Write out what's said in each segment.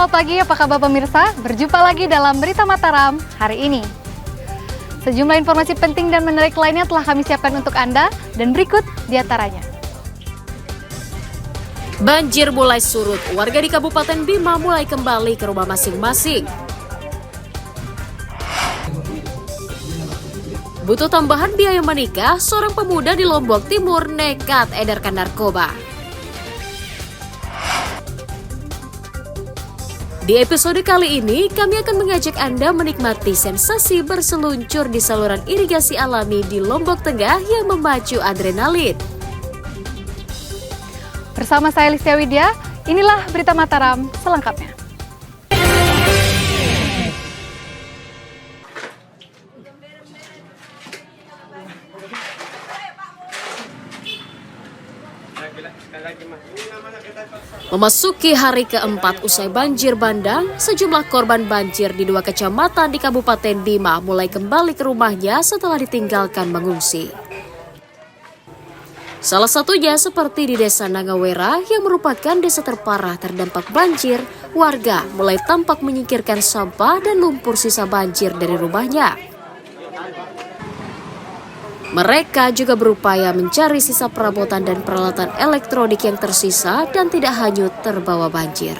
selamat pagi, apa kabar pemirsa? Berjumpa lagi dalam Berita Mataram hari ini. Sejumlah informasi penting dan menarik lainnya telah kami siapkan untuk Anda, dan berikut diantaranya. Banjir mulai surut, warga di Kabupaten Bima mulai kembali ke rumah masing-masing. Butuh tambahan biaya menikah, seorang pemuda di Lombok Timur nekat edarkan narkoba. Di episode kali ini, kami akan mengajak Anda menikmati sensasi berseluncur di saluran irigasi alami di Lombok Tengah yang memacu adrenalin. Bersama saya Listia Widya, inilah Berita Mataram selengkapnya. Memasuki hari keempat usai banjir bandang, sejumlah korban banjir di 2 kecamatan di Kabupaten Bima mulai kembali ke rumahnya setelah ditinggalkan mengungsi. Salah satunya seperti di Desa Nangawera yang merupakan desa terparah terdampak banjir, warga mulai tampak menyingkirkan sampah dan lumpur sisa banjir dari rumahnya. Mereka juga berupaya mencari sisa perabotan dan peralatan elektronik yang tersisa dan tidak hanyut terbawa banjir.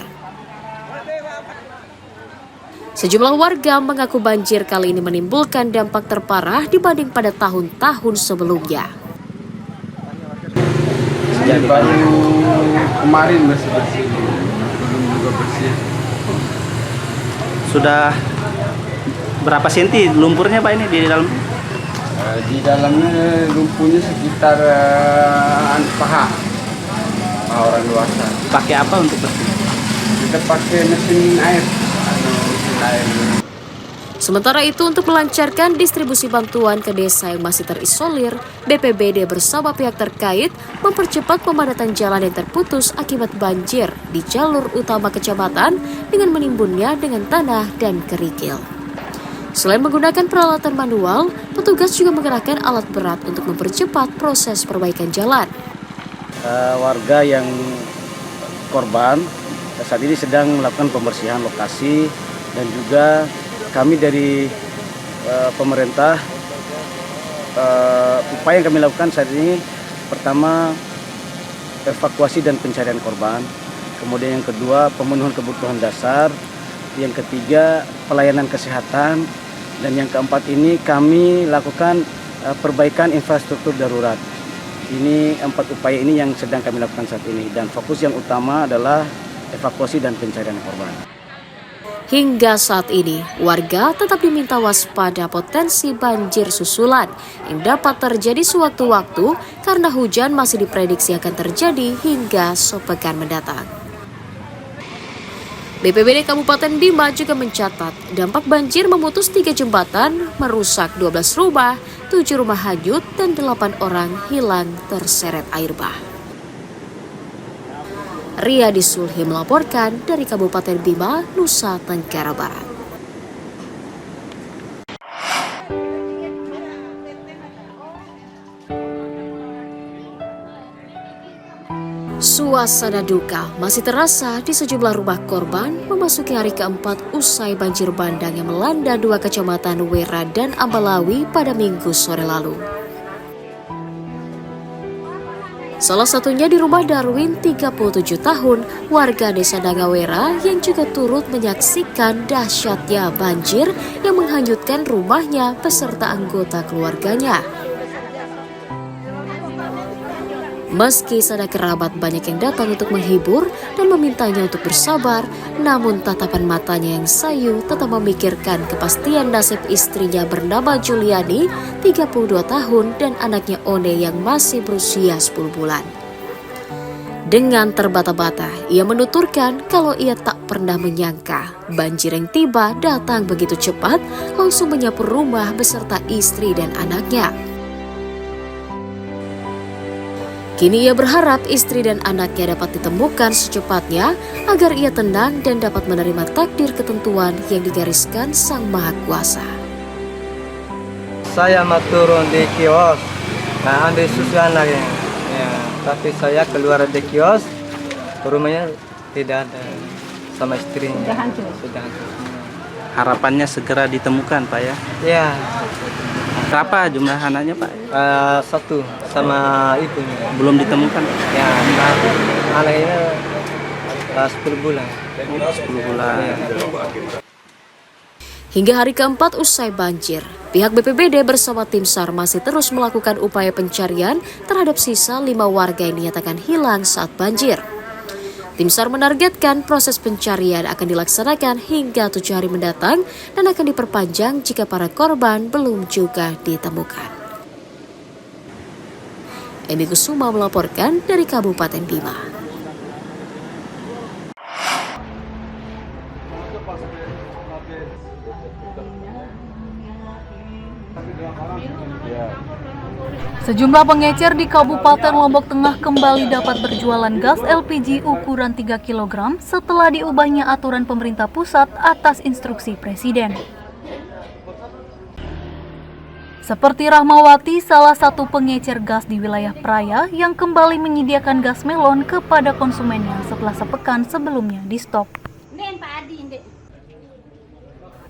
Sejumlah warga mengaku banjir kali ini menimbulkan dampak terparah dibanding pada tahun-tahun sebelumnya. Sejak baru kemarin bersih-bersih, belum juga bersih. Sudah berapa senti lumpurnya Pak ini di dalam? Di dalamnya lumpurnya sekitar paha orang dewasa. Pakai apa untuk bersih? Kita pakai mesin air. Mesin air. Sementara itu, untuk melancarkan distribusi bantuan ke desa yang masih terisolir, BPBD bersama pihak terkait mempercepat pemadatan jalan yang terputus akibat banjir di jalur utama kecamatan dengan menimbunnya dengan tanah dan kerikil. Selain menggunakan peralatan manual, petugas juga menggunakan alat berat untuk mempercepat proses perbaikan jalan. Warga yang korban saat ini sedang melakukan pembersihan lokasi dan juga kami dari pemerintah, upaya yang kami lakukan saat ini pertama evakuasi dan pencarian korban, kemudian yang kedua pemenuhan kebutuhan dasar, yang ketiga pelayanan kesehatan, dan yang keempat ini kami lakukan perbaikan infrastruktur darurat. Ini 4 upaya ini yang sedang kami lakukan saat ini, dan fokus yang utama adalah evakuasi dan pencarian korban. Hingga saat ini, warga tetap diminta waspada potensi banjir susulan yang dapat terjadi sewaktu-waktu karena hujan masih diprediksi akan terjadi hingga sepekan mendatang. BPBD Kabupaten Bima juga mencatat dampak banjir memutus 3 jembatan, merusak 12 rumah, 7 rumah hanyut, dan 8 orang hilang terseret air bah. Riyadi Sulhi melaporkan dari Kabupaten Bima, Nusa Tenggara Barat. Suasana duka masih terasa di sejumlah rumah korban memasuki hari keempat usai banjir bandang yang melanda 2 kecamatan Wera dan Ambalawi pada Minggu sore lalu. Salah satunya di rumah Darwin, 37 tahun, warga Desa Nangawera yang juga turut menyaksikan dahsyatnya banjir yang menghanyutkan rumahnya beserta anggota keluarganya. Meski sanak kerabat banyak yang datang untuk menghibur dan memintanya untuk bersabar, namun tatapan matanya yang sayu tetap memikirkan kepastian nasib istrinya bernama Juliani, 32 tahun, dan anaknya One yang masih berusia 10 bulan. Dengan terbata-bata, ia menuturkan kalau ia tak pernah menyangka banjir yang tiba datang begitu cepat, langsung menyapu rumah beserta istri dan anaknya. Kini ia berharap istri dan anaknya dapat ditemukan secepatnya agar ia tenang dan dapat menerima takdir ketentuan yang digariskan Sang Maha Kuasa. Saya mau turun di kios, ambil susu anaknya. Ya, tapi saya keluar dari kios, rumahnya tidak ada. sama istri. Sudah hancur. Sudah hancur. Harapannya segera ditemukan Pak ya. Ya, Berapa jumlah anaknya Pak? satu sama ibunya. Belum ditemukan. Ya, anaknya 10 bulan. 10 bulan. Ya. Hingga hari keempat usai banjir, pihak BPBD bersama tim SAR masih terus melakukan upaya pencarian terhadap sisa 5 warga yang dinyatakan hilang saat banjir. Tim SAR menargetkan proses pencarian akan dilaksanakan hingga 7 hari mendatang dan akan diperpanjang jika para korban belum juga ditemukan. Emi Kusuma melaporkan dari Kabupaten Bima. Sejumlah pengecer di Kabupaten Lombok Tengah kembali dapat berjualan gas LPG ukuran 3 kg setelah diubahnya aturan pemerintah pusat atas instruksi Presiden. Seperti Rahmawati, salah satu pengecer gas di wilayah Praya yang kembali menyediakan gas melon kepada konsumennya setelah sepekan sebelumnya di stop.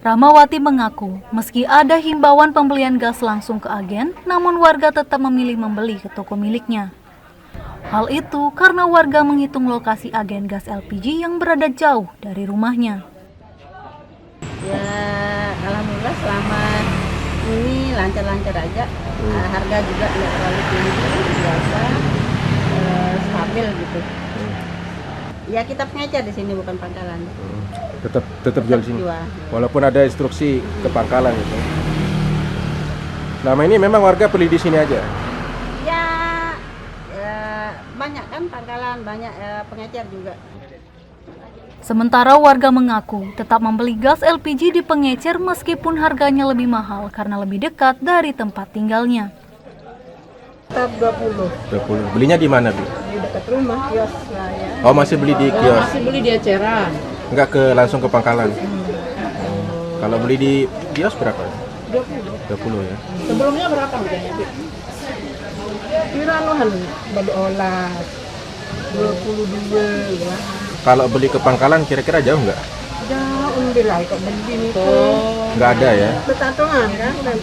Rahmawati mengaku, meski ada himbauan pembelian gas langsung ke agen, namun warga tetap memilih membeli ke toko miliknya. Hal itu karena warga menghitung lokasi agen gas LPG yang berada jauh dari rumahnya. Ya, alhamdulillah selama ini lancar-lancar aja. Harga juga nggak terlalu tinggi, biasa, stabil gitu. Ya kita pengecer di sini bukan pangkalan. Tetap jual di sini. Jual. Walaupun ada instruksi ke pangkalan gitu. Selama ini memang warga beli di sini aja. Ya, banyak kan pangkalan, banyak pengecer juga. Sementara warga mengaku tetap membeli gas LPG di pengecer meskipun harganya lebih mahal karena lebih dekat dari tempat tinggalnya. Tetap 20. 20. Belinya di mana, Bu? Di dekat rumah, kios lah ya. Oh, masih beli di kios. Masih beli di eceran. Enggak langsung ke pangkalan. Kalau beli di kios berapa? 20 ya. Sebelumnya berapa harganya, Bi? Piranuhan baru olah 22 ya. Kalau beli ke pangkalan kira-kira jauh nggak? Jauh lah kok beli itu. Nggak ada ya? Bertatungan kan dan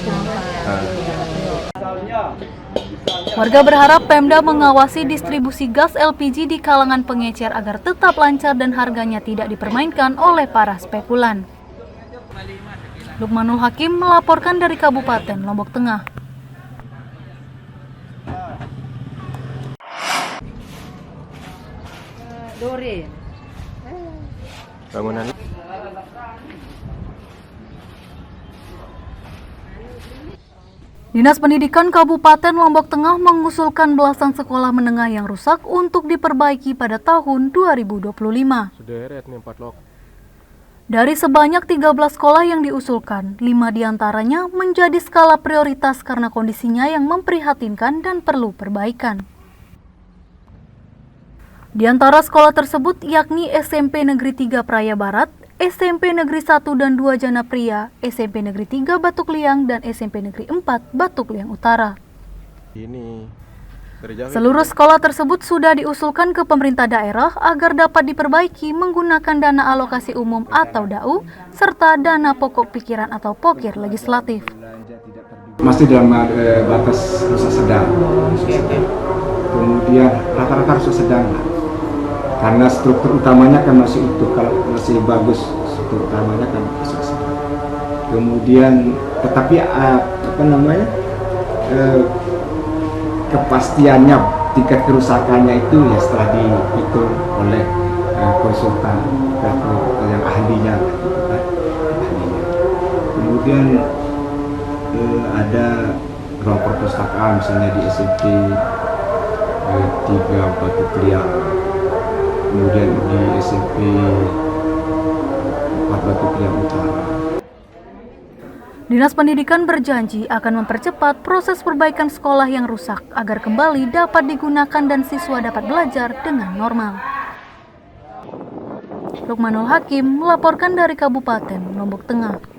Warga berharap Pemda mengawasi distribusi gas LPG di kalangan pengecer agar tetap lancar dan harganya tidak dipermainkan oleh para spekulan. Lukmanul Hakim melaporkan dari Kabupaten Lombok Tengah. Dore. Bangunan. Dinas Pendidikan Kabupaten Lombok Tengah mengusulkan belasan sekolah menengah yang rusak untuk diperbaiki pada tahun 2025. Sederet nih 4 lok. Dari sebanyak 13 sekolah yang diusulkan, 5 diantaranya menjadi skala prioritas karena kondisinya yang memprihatinkan dan perlu perbaikan. Di antara sekolah tersebut yakni SMP Negeri 3 Praya Barat, SMP Negeri 1 dan 2 Janapria, SMP Negeri 3 Batuk Liang, dan SMP Negeri 4 Batuk Liang Utara. Ini Seluruh sekolah tersebut sudah diusulkan ke pemerintah daerah agar dapat diperbaiki menggunakan dana alokasi umum atau DAU, serta dana pokok pikiran atau pokir legislatif. Masih dalam batas rusak sedang. Kemudian rata-rata rusak sedang. Karena struktur utamanya kan masih utuh, kalau masih bagus struktur utamanya kan rusak sedang. Kemudian tetapi kepastiannya tingkat kerusakannya itu ya setelah dihitung oleh konsultan yang ahlinya, Kemudian ada ruang perpustakaan misalnya di SMP 3 Batuk Liang, kemudian di SMP 4 Batuk Liang Utara. Dinas Pendidikan berjanji akan mempercepat proses perbaikan sekolah yang rusak agar kembali dapat digunakan dan siswa dapat belajar dengan normal. Lukmanul Hakim melaporkan dari Kabupaten Lombok Tengah.